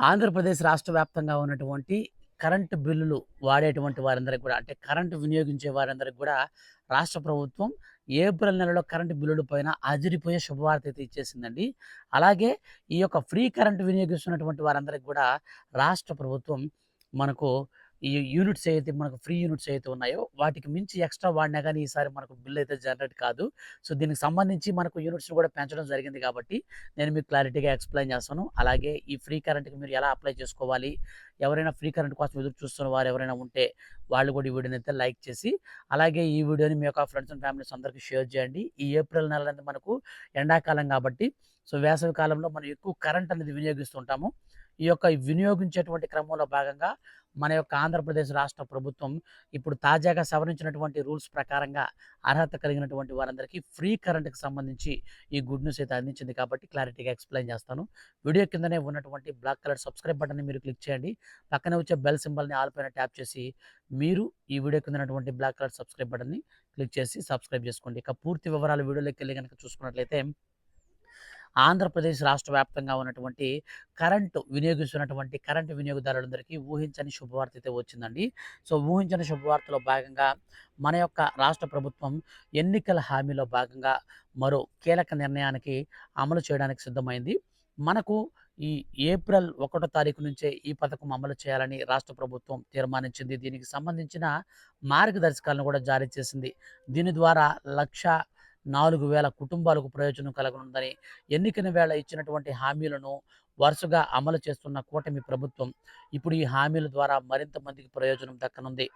ఆంధ్రప్రదేశ్ రాష్ట్ర వ్యాప్తంగా ఉన్నటువంటి కరెంటు బిల్లులు వాడేటువంటి వారందరికి కూడా అంటే కరెంటు వినియోగించే వారందరికి కూడా రాష్ట్ర ప్రభుత్వం ఏప్రిల్ నెలలో కరెంటు బిల్లుల పైన అదిరిపోయే శుభవార్త అయితే ఇచ్చేసిందండి. అలాగే ఈ యొక్క ఫ్రీ కరెంట్ వినియోగిస్తున్నటువంటి వారందరికి కూడా రాష్ట్ర ప్రభుత్వం మనకు ఈ యూనిట్స్ ఏవైతే మనకు ఫ్రీ యూనిట్స్ ఏవైతే ఉన్నాయో వాటికి మించి ఎక్స్ట్రా వాడినా గానీ ఈసారి మనకు బిల్ అయితే జనరేట్ కాదు. సో దీనికి సంబంధించి మనకు యూనిట్స్‌ని కూడా పెంచడం జరిగింది కాబట్టి నేను మీకు క్లారిటీగా ఎక్స్‌ప్లెయిన్ చేస్తాను. అలాగే ఈ ఫ్రీ కరెంట్‌కి మీరు ఎలా అప్లై చేసుకోవాలి? ఎవరైనా ఫ్రీ కరెంట్ కోసం ఎదురు చూస్తున్న వారు ఎవరైనా ఉంటే వాళ్ళు కూడా ఈ వీడియోనైతే లైక్ చేసి, అలాగే ఈ వీడియోని మీ యొక్క ఫ్రెండ్స్ అండ్ ఫ్యామిలీస్ అందరికి షేర్ చేయండి. ఈ ఏప్రిల్ నెల అనేది మనకు ఎండాకాలం కాబట్టి సో వేసవి కాలంలో మనం ఎక్కువ కరెంట్ అనేది వినియోగిస్తుంటాము. ఈ యొక్క వినియోగించేటువంటి క్రమంలో భాగంగా మన యొక్క ఆంధ్రప్రదేశ్ రాష్ట్ర ప్రభుత్వం ఇప్పుడు తాజాగా సవరించినటువంటి రూల్స్ ప్రకారంగా అర్హత కలిగినటువంటి వారందరికీ ఫ్రీ కరెంట్‌కి సంబంధించి ఈ గుడ్ న్యూస్ అయితే అందించింది కాబట్టి క్లారిటీగా ఎక్స్‌ప్లెయిన్ చేస్తాను. వీడియో కిందనే ఉన్నటువంటి బ్లాక్ కలర్ సబ్స్క్రైబ్ బటన్‌ని మీరు క్లిక్ చేయండి. పక్కనే వచ్చే బెల్ సింబల్‌ని ఆల్ పైన ట్యాప్ చేసి మీరు ఈ వీడియో కింద ఉన్నటువంటి బ్లాక్ కలర్ సబ్స్క్రైబ్ బటన్‌ని క్లిక్ చేసి సబ్స్క్రైబ్ చేసుకోండి. ఇక పూర్తి వివరాలు వీడియోలోకెళ్ళి గనక చూసుకున్నట్లయితే ఆంధ్రప్రదేశ్ రాష్ట్ర వ్యాప్తంగా ఉన్నటువంటి కరెంటు వినియోగదారులందరికీ ఊహించని శుభవార్త అయితే వచ్చిందండి. సో ఊహించని శుభవార్తలో భాగంగా మన యొక్క రాష్ట్ర ప్రభుత్వం ఎన్నికల హామీలో భాగంగా మరో కీలక నిర్ణయానికి అమలు చేయడానికి సిద్ధమైంది. మనకు ఈ ఏప్రిల్ 1 తారీఖు నుంచే ఈ పథకం అమలు చేయాలని రాష్ట్ర ప్రభుత్వం తీర్మానించింది. దీనికి సంబంధించిన మార్గదర్శకాలను కూడా జారీ చేసింది. దీని ద్వారా 1,04,000 కుటుంబాలకు ప్రయోజనం కలగనుందని ఎన్నికల వేళ ఇచ్చినటువంటి హామీలను వరుసగా అమలు చేస్తున్న కూటమి ప్రభుత్వం ఇప్పుడు ఈ హామీల ద్వారా మరింత మందికి ప్రయోజనం దక్కనుంది.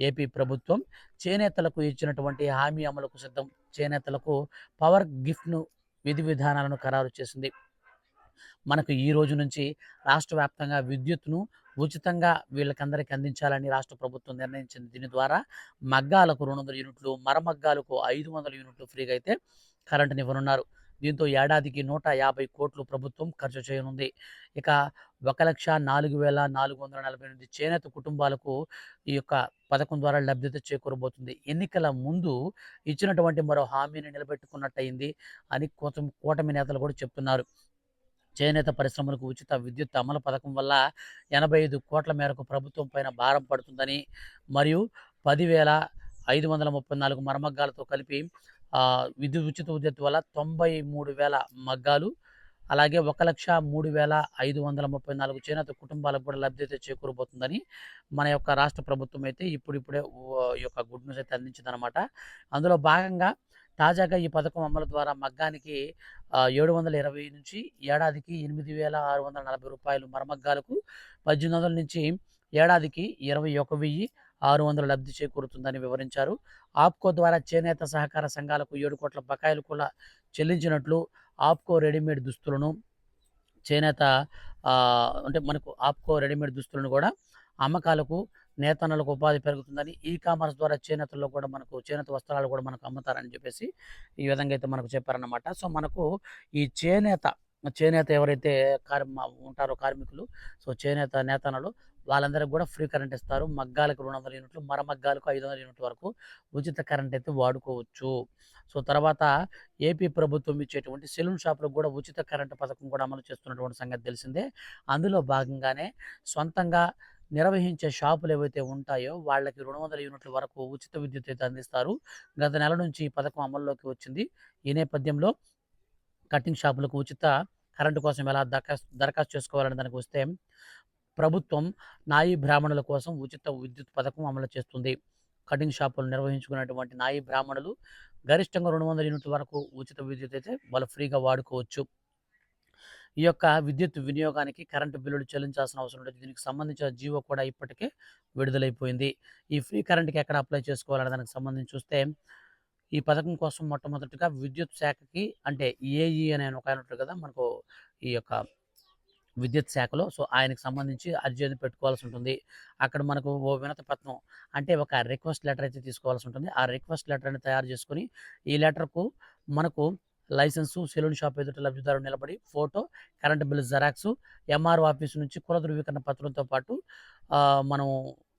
ఏపీ ప్రభుత్వం చేనేతలకు ఇచ్చినటువంటి హామీ అమలుకు సిద్ధం. చేనేతలకు పవర్ గిఫ్ట్‌ను విధి విధానాలను ఖరారు చేసింది. మనకు ఈ రోజు నుంచి రాష్ట్ర వ్యాప్తంగా విద్యుత్తును ఉచితంగా వీళ్ళకందరికీ అందించాలని రాష్ట్ర ప్రభుత్వం నిర్ణయించింది. దీని ద్వారా మగ్గాలకు 200 యూనిట్లు, మరమగ్గాలకు 500 యూనిట్లు ఫ్రీగా అయితే కరెంటునివ్వనున్నారు. దీంతో ఏడాదికి 150 కోట్లు ప్రభుత్వం ఖర్చు చేయనుంది. ఇక 1,04,448 చేనేత కుటుంబాలకు ఈ యొక్క పథకం ద్వారా లబ్ధత చేకూరబోతుంది. ఎన్నికల ముందు ఇచ్చినటువంటి మరో హామీని నిలబెట్టుకున్నట్టయింది అని కూటమి నేతలు కూడా చెప్తున్నారు. చేనేత పరిశ్రమలకు ఉచిత విద్యుత్ అమలు పథకం వల్ల 85 కోట్ల మేరకు ప్రభుత్వం పైన భారం పడుతుందని, మరియు 10,534 మరమగ్గాలతో కలిపి ఉచిత విద్యుత్ వల్ల 93,000 మగ్గాలు, అలాగే 1,03,534 చేనేత కుటుంబాలకు కూడా లబ్ధి అయితే చేకూరబోతుందని మన యొక్క రాష్ట్ర ప్రభుత్వం అయితే ఇప్పుడిప్పుడే ఈ యొక్క గుడ్ న్యూస్ అయితే అందించిందనమాట. అందులో భాగంగా తాజాగా ఈ పథకం అమలు ద్వారా మగ్గానికి 720 నుంచి ఏడాదికి రూ. 8,640 మరమగ్గాలకు 1800 నుంచి ఏడాదికి 21,600 లబ్ధి చేకూరుతుందని వివరించారు. ఆప్కో ద్వారా చేనేత సహకార సంఘాలకు 7 కోట్ల బకాయిలు కూడా చెల్లించినట్లు ఆప్కో రెడీమేడ్ దుస్తులను చేనేత అంటే మనకు ఆప్కో రెడీమేడ్ దుస్తులను కూడా అమ్మకాలకు నేతన్నలకు ఉపాధి పెరుగుతుందని, ఈ కామర్స్ ద్వారా చేనేతల్లో కూడా మనకు చేనేత వస్త్రాలు కూడా మనకు అమ్ముతారని చెప్పేసి ఈ విధంగా అయితే మనకు చెప్పారన్నమాట. సో మనకు ఈ చేనేత ఎవరైతే ఉంటారో కార్మికులు, సో చేనేత నేతన్నలు వాళ్ళందరికి కూడా ఫ్రీ కరెంట్ ఇస్తారు. మగ్గాలకు 200 యూనిట్లు, మరమగ్గాలకు 500 యూనిట్ల వరకు ఉచిత కరెంట్ అయితే వాడుకోవచ్చు. సో తర్వాత ఏపీ ప్రభుత్వం ఇచ్చేటువంటి సెలూన్ షాపులకు కూడా ఉచిత కరెంటు పథకం కూడా అమలు చేస్తున్నటువంటి సంగతి తెలిసిందే. అందులో భాగంగానే సొంతంగా నిర్వహించే షాపులు ఏవైతే ఉంటాయో వాళ్ళకి 200 యూనిట్ల వరకు ఉచిత విద్యుత్ అయితే అందిస్తారు. గత నెల నుంచి ఈ పథకం అమల్లోకి వచ్చింది. ఈ నేపథ్యంలో కటింగ్ షాపులకు ఉచిత కరెంటు కోసం ఎలా దరఖాస్తు చేసుకోవాలనే దానికి వస్తే, ప్రభుత్వం నాయి బ్రాహ్మణుల కోసం ఉచిత విద్యుత్ పథకం అమలు చేస్తుంది. కటింగ్ షాపులు నిర్వహించుకున్నటువంటి నాయి బ్రాహ్మణులు గరిష్టంగా 200 యూనిట్ల వరకు ఉచిత విద్యుత్ అయితే వాళ్ళు ఫ్రీగా వాడుకోవచ్చు. ఈ యొక్క విద్యుత్ వినియోగానికి కరెంటు బిల్లులు చెల్లించాల్సిన అవసరం లేదు. దీనికి సంబంధించిన జీవో కూడా ఇప్పటికే విడుదలైపోయింది. ఈ ఫ్రీ కరెంట్‌కి ఎక్కడ అప్లై చేసుకోవాలనే దానికి సంబంధించి చూస్తే, ఈ పథకం కోసం మొట్టమొదటిగా విద్యుత్ శాఖకి అంటే ఏఈ అని ఒకాయన ఉంటారు కదా! మనకు ఈ యొక్క విద్యుత్ శాఖలో. సో ఆయనకి సంబంధించి అర్జీ అనేది పెట్టుకోవాల్సి ఉంటుంది. అక్కడ మనకు ఓ వినతి పత్రం అంటే ఒక రిక్వెస్ట్ లెటర్ అయితే తీసుకోవాల్సి ఉంటుంది. ఆ రిక్వెస్ట్ లెటర్‌ని తయారు చేసుకొని, ఈ లెటర్‌కు మనకు లైసెన్సు, సెలూన్ షాప్ ఎదుట లబ్ధిదారుడు నిలబడి photo, current bill xerox, MRO office నుంచి కుల ధృవీకరణ పత్రంతో పాటు మనం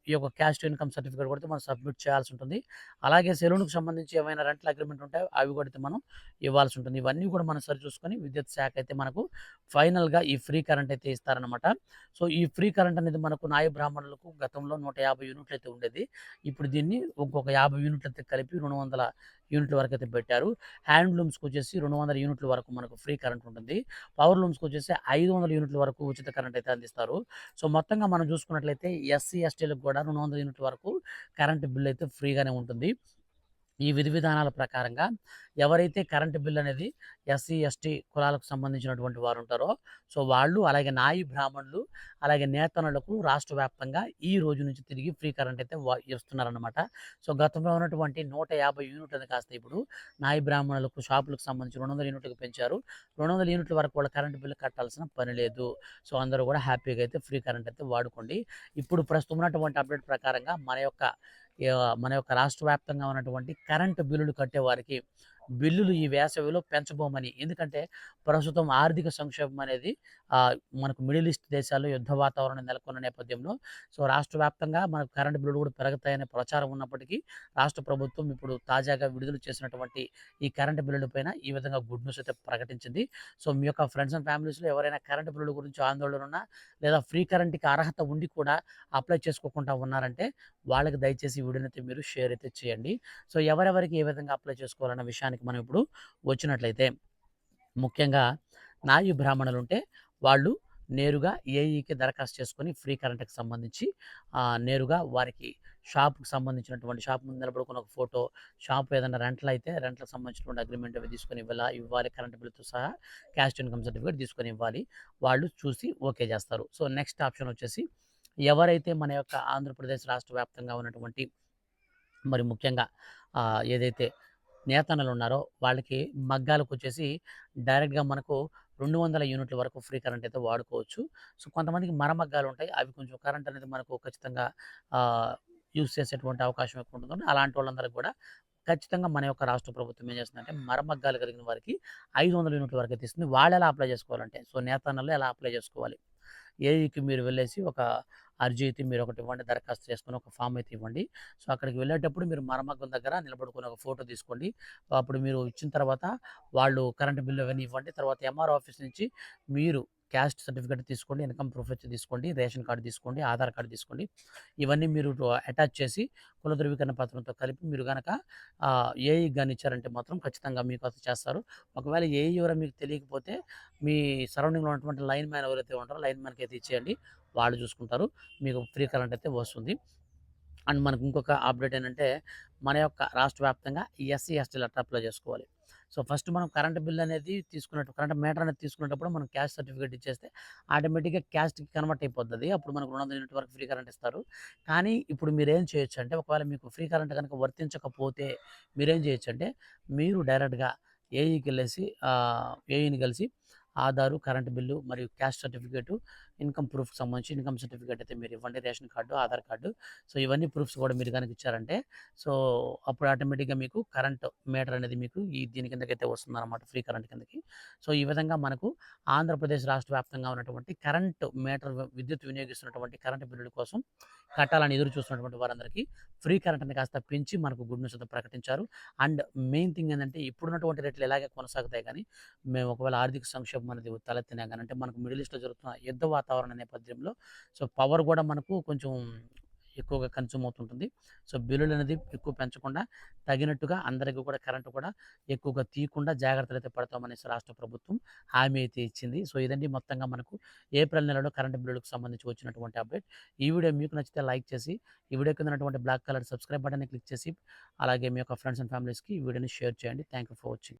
ఈ యొక్క క్యాస్ట్ ఇన్‌కమ్ సర్టిఫికేట్ కూడా మనం సబ్మిట్ చేయాల్సి ఉంటుంది. అలాగే సెలూన్‌కి సంబంధించి ఏమైనా రెంటల్ అగ్రీమెంట్ ఉంటే అవి కూడా మనం ఇవ్వాల్సి ఉంటుంది. ఇవన్నీ కూడా మనం సరిచూసుకొని విద్యుత్ శాఖ అయితే మనకు ఫైనల్‌గా ఈ ఫ్రీ కరెంట్ అయితే ఇస్తారనమాట. సో, ఈ ఫ్రీ కరెంట్ అనేది మనకు నాయి బ్రాహ్మణులకు గతంలో 150 యూనిట్లు అయితే ఉండేది. ఇప్పుడు దీన్ని ఇంకొక 50 యూనిట్లతో కలిపి 200 యూనిట్ల వరకైతే పెట్టారు. హ్యాండ్లూమ్స్‌కొచ్చేసి 200 యూనిట్ల వరకు మనకు ఫ్రీ కరెంట్ ఉంటుంది. పవర్ లూమ్స్‌కొచ్చేసి 500 యూనిట్ల వరకు ఉచిత కరెంట్ అయితే అందిస్తారు. సో, మొత్తంగా మనం చూసుకున్నట్లయితే ఎస్సీ, ఎస్టీలకు కూడా 200 యూనిట్ల వరకు కరెంట్ బిల్ అయితే ఫ్రీగానే ఉంటుంది. ఈ విధి విధానాల ప్రకారంగా ఎవరైతే కరెంట్ బిల్ అనేది ఎస్సీ, ఎస్టీ కులాలకు సంబంధించినటువంటి వారు ఉంటారో, సో, వాళ్ళు అలాగే నాయి బ్రాహ్మణులు, అలాగే నేతన్నలకు రాష్ట్ర వ్యాప్తంగా ఈ రోజు నుంచి తిరిగి ఫ్రీ కరెంట్ అయితే ఇస్తున్నారనమాట. సో, గతంలో ఉన్నటువంటి 150 యూనిట్లని కాస్త ఇప్పుడు నాయి బ్రాహ్మణులకు షాపులకు సంబంధించి 200 యూనిట్లకు పెంచారు. 200 యూనిట్ల వరకు వాళ్ళ కరెంట్ బిల్ కట్టాల్సిన పని లేదు. సో, అందరూ కూడా హ్యాపీగా అయితే ఫ్రీ కరెంట్ అయితే వాడుకోండి. ఇప్పుడు ప్రస్తుతం ఉన్నటువంటి అప్డేట్ ప్రకారంగా మన యొక్క రాష్ట్ర వ్యాప్తంగా ఉన్నటువంటి కరెంటు బిల్లులు కట్టేవారికి బిల్లులు ఈ వేసవిలో పెంచబోమని. ఎందుకంటే ప్రస్తుతం ఆర్థిక సంక్షోభం అనేది మనకు మిడిల్ ఈస్ట్ దేశాల్లో యుద్ధ వాతావరణం నెలకొన్న నేపథ్యంలో సో, రాష్ట్ర వ్యాప్తంగా మనకు కరెంటు బిల్లులు కూడా పెరుగుతాయనే ప్రచారం ఉన్నప్పటికీ రాష్ట్ర ప్రభుత్వం ఇప్పుడు తాజాగా విడుదల చేసినటువంటి ఈ కరెంటు బిల్లుల పైన ఈ విధంగా గుడ్ న్యూస్ అయితే ప్రకటించింది. సో, మీ యొక్క ఫ్రెండ్స్ అండ్ ఫ్యామిలీస్‌లో ఎవరైనా కరెంటు బిల్లుల గురించి ఆందోళన ఉన్నా లేదా ఫ్రీ కరెంట్‌కి అర్హత ఉండి కూడా అప్లై చేసుకోకుండా ఉన్నారంటే వాళ్ళకి దయచేసి ఈ వీడియోనైతే మీరు షేర్ అయితే చేయండి. సో, ఎవరెవరికి ఏ విధంగా అప్లై చేసుకోవాలన్న విషయానికి మనం ఇప్పుడు వచ్చినట్లయితే ముఖ్యంగా నాయి బ్రాహ్మణులుంటే వాళ్ళు నేరుగా ఏఈకి దరఖాస్తు చేసుకొని ఫ్రీ కరెంట్‌కి సంబంధించి నేరుగా వారికి షాప్‌కి సంబంధించినటువంటి షాప్ ముందు నిలబడుకొని ఒక ఫోటో, షాప్ ఏదైనా రెంట్‌లు అయితే రెంట్‌లకు సంబంధించినటువంటి అగ్రీమెంట్ అవి తీసుకొని ఇవ్వాలి. కరెంట్ బిల్‌తో సహా క్యాస్ట్ ఇన్‌కమ్ సర్టిఫికేట్ తీసుకొని ఇవ్వాలి. వాళ్ళు చూసి ఓకే చేస్తారు. సో, నెక్స్ట్ ఆప్షన్ వచ్చేసి ఎవరైతే మన యొక్క ఆంధ్రప్రదేశ్ రాష్ట్ర వ్యాప్తంగా ఉన్నటువంటి మరి ముఖ్యంగా ఏదైతే నేతన్నలున్నారో వాళ్ళకి మగ్గాలకొచ్చేసి డైరెక్ట్‌గా మనకు 200 యూనిట్ల వరకు ఫ్రీ కరెంట్ అయితే వాడుకోవచ్చు. సో, కొంతమందికి మరమగ్గాలుంటాయి. అవి కొంచెం కరెంట్ అనేది మనకు ఖచ్చితంగా ఆహ్, యూజ్ చేసేటువంటి అవకాశం ఎక్కువ ఉంటుంది. అలాంటి వాళ్ళందరికి కూడా ఖచ్చితంగా మన యొక్క రాష్ట్ర ప్రభుత్వం ఏం చేస్తుందంటే మరమగ్గాలు కలిగిన వారికి 500 యూనిట్ల వరకైతే ఇస్తుంది. వాళ్ళెలా అప్లై చేసుకోవాలంటే సో, నేతన్నలు ఎలా అప్లై చేసుకోవాలి? ఏఈకి మీరు వెళ్ళేసి ఒక అర్జీ అయితే మీరొకటి ఇవ్వండి. దరఖాస్తు చేసుకొని ఒక ఫామ్ అయితే ఇవ్వండి. సో, అక్కడికి వెళ్ళేటప్పుడు మీరు మరమగ్గం దగ్గర నిలబడుకొని ఒక ఫోటో తీసుకోండి. అప్పుడు మీరు ఇచ్చిన తర్వాత వాళ్ళు కరెంట్ బిల్ అవన్నీ ఇవ్వండి. తర్వాత ఎంఆర్ఓ ఆఫీస్ నుంచి మీరు క్యాస్ట్ సర్టిఫికేట్ తీసుకోండి. ఇన్‌కమ్ ప్రూఫ్ అయితే తీసుకోండి. రేషన్ కార్డ్ తీసుకోండి. ఆధార్ కార్డ్ తీసుకోండి. ఇవన్నీ మీరు అటాచ్ చేసి కుల ధృవీకరణ పత్రంతో కలిపి మీరు గనక ఏఈకి గాని ఇచ్చారంటే మాత్రం ఖచ్చితంగా మీకు అది చేస్తారు. ఒకవేళ ఏఈ ఎవరో మీకు తెలియకపోతే మీ సరౌండింగ్‌లో ఉన్నటువంటి లైన్ మ్యాన్ ఎవరైతే ఉంటారో లైన్ మ్యాన్‌కి అయితే ఇచ్చేయండి. వాళ్ళు చూసుకుంటారు. మీకు ఫ్రీ కరెంట్ అయితే వస్తుంది. అండ్ మనకు ఇంకొక అప్డేట్ ఏంటంటే మన యొక్క రాష్ట్ర వ్యాప్తంగా ఎస్సీ, ఎస్టీలు ఎట్లా అప్లై చేసుకోవాలి. సో, ఫస్ట్ మనం కరెంట్ బిల్ అనేది కరెంట్ మీటర్ అనేది తీసుకునేటప్పుడు మనం క్యాస్ట్ సర్టిఫికేట్ ఇచ్చేస్తే ఆటోమేటిక్‌గా క్యాస్ట్‌కి కన్వర్ట్ అయిపోతది. అప్పుడు మనకు 200 యూనిట్ వరకు ఫ్రీ కరెంట్ ఇస్తారు. కానీ ఇప్పుడు మీరేం చేయొచ్చంటే ఒకవేళ మీకు ఫ్రీ కరెంట్ గనుక వర్తించకపోతే మీరేం చేయొచ్చంటే మీరు డైరెక్ట్‌గా ఏఈకెళ్ళేసి ఏఈని కలిసి ఆధారు, కరెంట్ బిల్లు మరియు క్యాస్ట్ సర్టిఫికేటు, ఇన్‌కమ్ ప్రూఫ్‌కి సంబంధించి ఇన్‌కమ్ సర్టిఫికేట్ అయితే మీరు ఇవ్వండి. Ration card, Aadhaar card. So, ఇవన్నీ ప్రూఫ్స్ కూడా మీరు గనుక ఇచ్చారంటే సో, అప్పుడు ఆటోమేటిక్‌గా మీకు కరెంట్ మీటర్ అనేది మీకు దీని కిందకైతే వస్తుందన్నమాట. ఫ్రీ కరెంట్ కిందకి. సో, ఈ విధంగా మనకు ఆంధ్రప్రదేశ్ రాష్ట్ర వ్యాప్తంగా ఉన్నటువంటి కరెంట్ మీటర్ విద్యుత్ వినియోగిస్తున్నటువంటి కరెంట్ బిల్లుల కోసం కట్టాలని ఎదురు చూస్తున్నటువంటి వారందరికీ ఫ్రీ కరెంట్‌ని కాస్త పెంచి మనకు గుడ్ న్యూస్ అయితే ప్రకటించారు. అండ్ మెయిన్ థింగ్ ఏందంటే ఇప్పుడున్నటువంటి రేట్లు ఇలాగే కొనసాగుతాయి గానీ మేము ఒకవేళ ఆర్థిక సంక్షోభం అనేది తలెత్తినా గాని అంటే మనకు మిడిల్ ఈస్ట్‌లో జరుగుతున్న యుద్ధ వాతావరణ నేపథ్యంలో సో, పవర్ గూడా మనకు కొంచెం ఎక్కువగా కన్జ్యూమ్ అవుతుంటుంది. సో, బిల్లులనేది ఎక్కువ పెంచకుండా తగినట్టుగా అందరికి కూడా కరెంట్ కూడా ఎక్కువగా తీయకుండా జాగ్రత్తలైతే పడతామనేసి రాష్ట్ర ప్రభుత్వం హామీ అయితే ఇచ్చింది. సో, ఇదండి మొత్తంగా మనకు ఏప్రిల్ నెలలో కరెంట్ బిల్లులకు సంబంధించి వచ్చినటువంటి అప్డేట్. ఈ వీడియో మీకు నచ్చితే లైక్ చేసి, ఈ వీడియో కింద ఉన్నటువంటి బ్లాక్ కలర్ సబ్స్క్రైబ్ బటన్‌ని క్లిక్ చేసి, అలాగే మీ యొక్క ఫ్రెండ్స్ అండ్ ఫ్యామిలీస్‌కి ఈ వీడియోని షేర్ చేయండి. Thank you for watching.